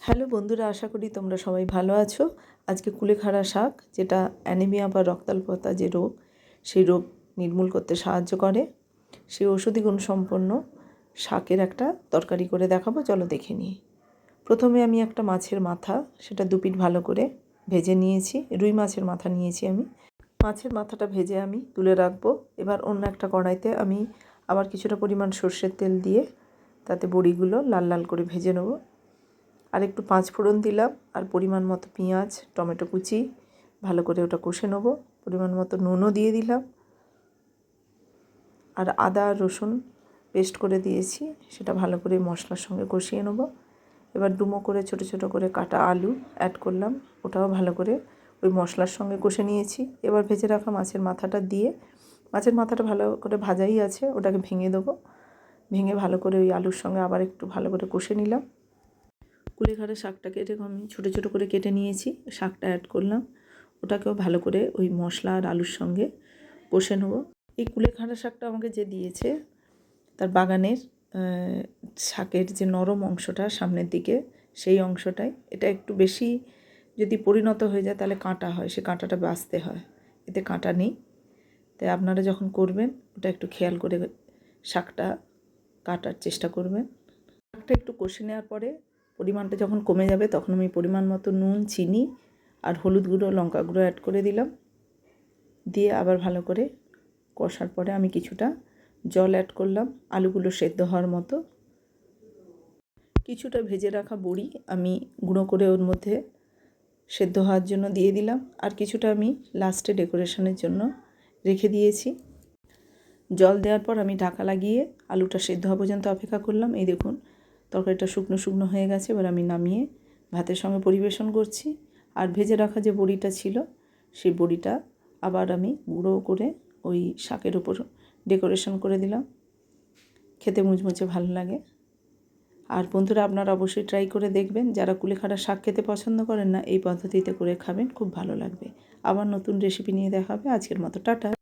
Hello বন্ধুরা, আশা করি তোমরা সবাই ভালো আছো। আজকে কুলেখাড়া শাক, যেটা অ্যানিমিয়া বা রক্তাল্পতা যে রোগ, সেই রোগ নির্মূল করতে সাহায্য করে, সেই ঔষধি গুণসম্পন্ন শাকের একটা তরকারি করে দেখাবো। চলো দেখে নিই। প্রথমে আমি একটা মাছের মাথা, সেটা দুপিঠ ভালো করে ভেজে নিয়েছি। রুই মাছের মাথা নিয়েছি আমি। মাছের মাথাটা ভেজে আমি তুলে রাখবো। এবার অন্য একটা কড়াইতে আমি আবার কিছুটা পরিমাণ সর্ষের তেল দিয়ে তাতে বড়িগুলো লাল লাল করে ভেজে নেব। আর একটু পাঁচ ফোড়ন দিলাম, আর পরিমাণ মতো পেঁয়াজ, টমেটো কুচি ভালো করে ওটা কষে নেব। পরিমাণ মতো নুনও দিয়ে দিলাম, আর আদা রসুন পেস্ট করে দিয়েছি, সেটা ভালো করে মশলার সঙ্গে কষিয়ে নেব। এবার ডুমো করে ছোট ছোট করে কাটা আলু অ্যাড করলাম, ওটাও ভালো করে ওই মশলার সঙ্গে কষে নিয়েছি। এবার ভেজে রাখা মাছের মাথাটা দিয়ে, মাছের মাথাটা ভালো করে ভাজাই আছে, ওটাকে ভেঙে দেবো। ভেঙে ভালো করে ওই আলুর সঙ্গে আবার একটু ভালো করে কষে নিলাম। কুলেখাড়া শাকটাকে এরকম আমি ছোটো ছোটো করে কেটে নিয়েছি, শাকটা অ্যাড করলাম, ওটাকেও ভালো করে ওই মশলা আর আলুর সঙ্গে কষে নেবো। এই কুলেখাড়া শাকটা আমাকে যে দিয়েছে, তার বাগানের শাকের যে নরম অংশটা সামনের দিকে, সেই অংশটাই এটা একটু বেশি যদি পরিণত হয়ে যায় তাহলে কাঁটা হয়, সে কাঁটাটা বাছতে হয়। এতে কাঁটা নেই, তাই আপনারা যখন করবেন ওটা একটু খেয়াল করে শাকটা কাটার চেষ্টা করবেন। শাকটা একটু কষে নেওয়ার পরে পরিমাণটা যখন কমে যাবে, তখন আমি পরিমাণ মতো নুন, চিনি আর হলুদ গুঁড়ো, লঙ্কা গুঁড়ো অ্যাড করে দিলাম। দিয়ে আবার ভালো করে কষার পরে আমি কিছুটা জল অ্যাড করলাম আলুগুলো সেদ্ধ হওয়ার মতো। কিছুটা ভেজে রাখা বড়ি আমি গুঁড়ো করে ওর মধ্যে সেদ্ধ হওয়ার জন্য দিয়ে দিলাম, আর কিছুটা আমি লাস্টে ডেকোরেশনের জন্য রেখে দিয়েছি। জল দেওয়ার পর আমি ঢাকা লাগিয়ে আলুটা সেদ্ধ হওয়া পর্যন্ত অপেক্ষা করলাম। এই দেখুন, তরকারিটা শুকনো শুকনো হয়ে গেছে। এবার আমি নামিয়ে ভাতের সঙ্গে পরিবেশন করছি। আর ভেজে রাখা যে বড়িটা ছিল, সেই বড়িটা আবার আমি গুঁড়ো করে ওই শাকের উপর ডেকোরেশন করে দিলাম। খেতে মুচমুচে ভালো লাগে। আর বন্ধুরা, আপনারা অবশ্যই ট্রাই করে দেখবেন। যারা কুলেখাড়া শাক খেতে পছন্দ করেন না, এই পদ্ধতিতে করে খাবেন, খুব ভালো লাগবে। আবার নতুন রেসিপি নিয়ে দেখা হবে। আজকের মতো টাটা।